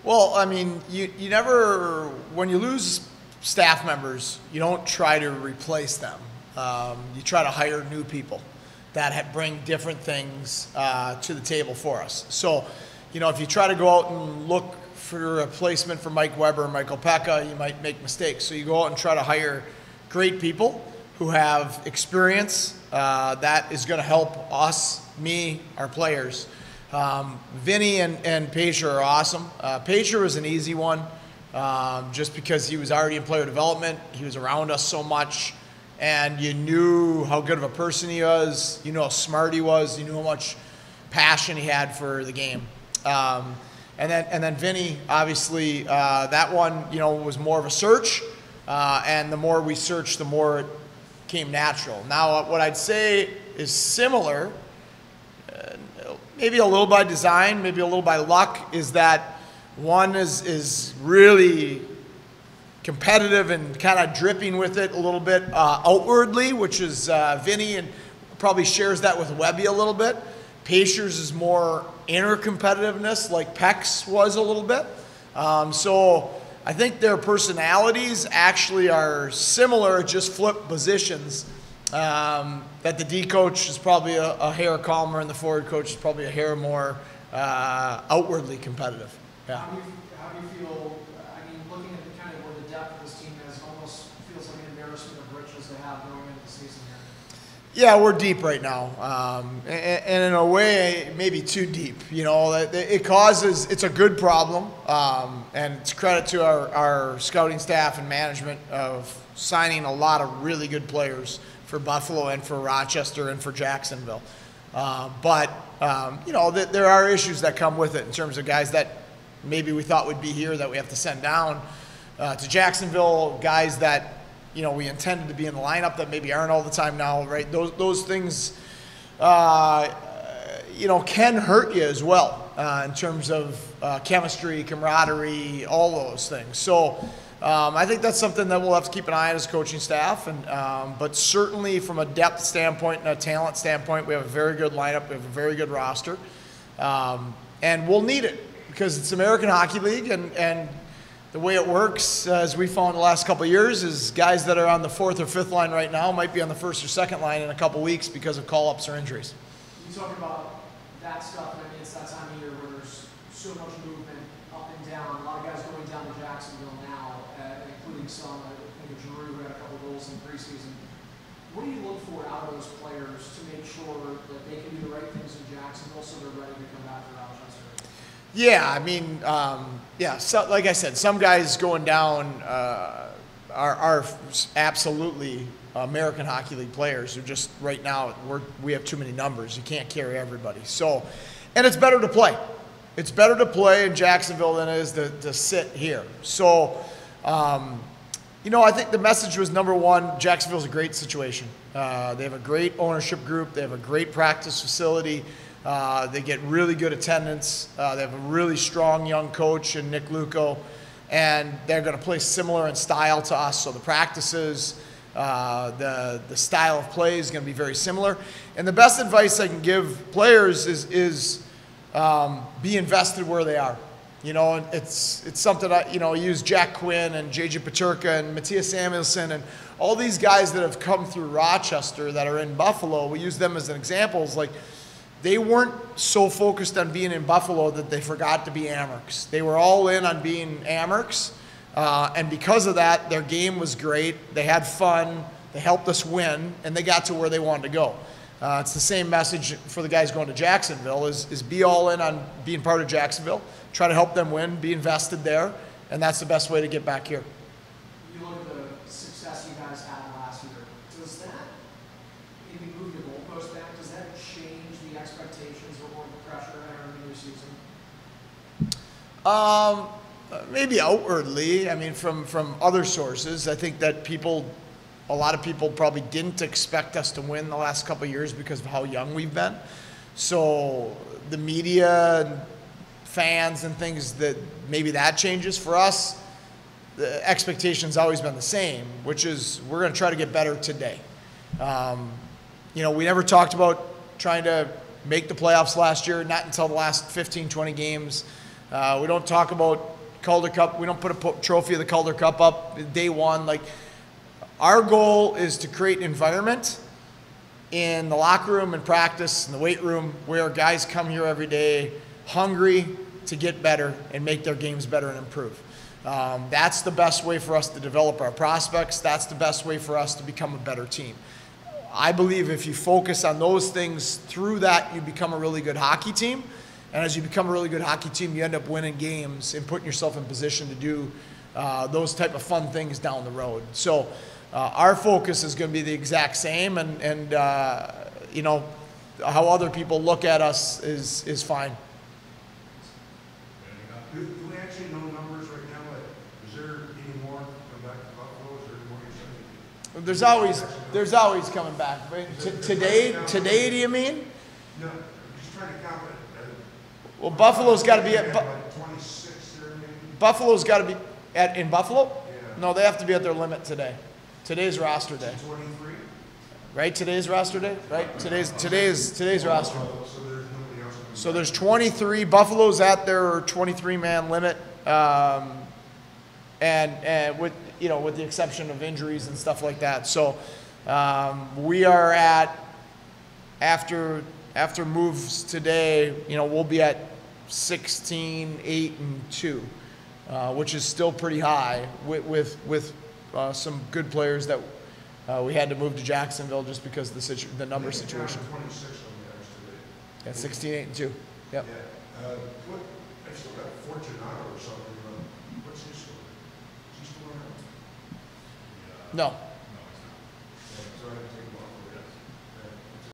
Well, I mean, you never, when you lose staff members, you don't try to replace them. You try to hire new people that bring different things to the table for us. So, you know, if you try to go out and look for a replacement for Mike Weber or Michael Pekka, you might make mistakes. So you go out and try to hire great people who have experience that is going to help us, me, our players. Vinny and Pacer are awesome. Pacer was an easy one just because he was already in player development. He was around us so much, and you knew how good of a person he was. You knew how smart he was. You knew how much passion he had for the game. And then Vinny, obviously, that one, you know, was more of a search, and the more we searched, the more it came natural. Now, what I'd say is similar, maybe a little by design, maybe a little by luck, is that one is really competitive and kind of dripping with it a little bit outwardly, which is Vinny, and probably shares that with Webby a little bit. Pacers is more inner competitiveness, like Peck's was a little bit. So I think their personalities actually are similar, just flip positions. That the D coach is probably a hair calmer and the forward coach is probably a hair more outwardly competitive. Yeah. How do you feel, I mean, looking at the kind of where the depth of this team is, almost feels like an embarrassment of riches to have going into the season here. Yeah, we're deep right now, and in a way, maybe too deep. You know, it's a good problem, and it's credit to our scouting staff and management of signing a lot of really good players for Buffalo and for Rochester and for Jacksonville. But you know, there are issues that come with it in terms of guys that maybe we thought would be here that we have to send down to Jacksonville, guys that, you know, we intended to be in the lineup that maybe aren't all the time now, right? Those things, you know, can hurt you as well in terms of chemistry, camaraderie, all those things. So I think that's something that we'll have to keep an eye on as coaching staff. But certainly from a depth standpoint and a talent standpoint, we have a very good lineup. We have a very good roster. And we'll need it because it's American Hockey League, and the way it works, as we found the last couple of years, is guys that are on the fourth or fifth line right now might be on the first or second line in a couple of weeks because of call-ups or injuries. You talk about that stuff, and I mean, it's that time of year where there's so much movement up and down. A lot of guys going down to Jacksonville now, including some. I think of Giroux, who had a couple of goals in preseason. What do you look for out of those players to make sure that they can do the right things in Jacksonville so they're ready to come back to Rochester? Yeah, I mean, yeah, so, like I said, some guys going down are absolutely American Hockey League players who just right now we have too many numbers. You can't carry everybody. So, and it's better to play. It's better to play in Jacksonville than it is to sit here. So, you know, I think the message was, number one, Jacksonville's a great situation. They have a great ownership group. They have a great practice facility. They get really good attendance. They have a really strong young coach in Nick Luco, and they're going to play similar in style to us. So the practices, the style of play is going to be very similar. And the best advice I can give players is be invested where they are. You know, and it's something I use Jack Quinn and JJ Peterka and Matthias Samuelson and all these guys that have come through Rochester that are in Buffalo. We use them as an example. It's like, they weren't so focused on being in Buffalo that they forgot to be Amerks. They were all in on being Amerks, and because of that, their game was great. They had fun. They helped us win, and they got to where they wanted to go. It's the same message for the guys going to Jacksonville, is be all in on being part of Jacksonville, try to help them win, be invested there, and that's the best way to get back here. You look at the success you guys had last year. Does that maybe move the goalpost back? Does that change the expectations or the pressure entering the new season? Maybe outwardly. I mean, from other sources, I think that a lot of people probably didn't expect us to win the last couple of years because of how young we've been. So the media and fans and things, that maybe that changes. For us, the expectation's always been the same, which is we're going to try to get better today. You know, we never talked about trying to make the playoffs last year, not until the last 15, 20 games. We don't talk about Calder Cup. We don't put a trophy of the Calder Cup up day one. Like, our goal is to create an environment in the locker room and practice, in the weight room, where guys come here every day hungry to get better and make their games better and improve. That's the best way for us to develop our prospects. That's the best way for us to become a better team. I believe if you focus on those things, through that, you become a really good hockey team. And as you become a really good hockey team, you end up winning games and putting yourself in position to do those type of fun things down the road. So our focus is going to be the exact same, and you know, how other people look at us is fine. Do we actually know numbers right now? Like, is there any more come back to Buffalo? Is there any more you're saying? There's always coming back. Today, do you mean? No, I'm just trying to count it. Well, Buffalo's got to be at. Like 26 there, maybe? Buffalo's got to be in Buffalo. Yeah. No, they have to be at their limit today. Today's roster day. 23. Right? Today's roster day. Right? Today's roster. So there's nobody else. So there's 23. Buffalo's at their 23-man limit, and with the exception of injuries and stuff like that. So we are at, after moves today, we'll be at 16, 8, and 2, which is still pretty high with some good players that we had to move to Jacksonville just because of the number situation. 26 on the ice today. At 16, 8, and 2. Yep. Yeah. I still got Fortunato or something. What's his story? Is he still around? No. Yeah, so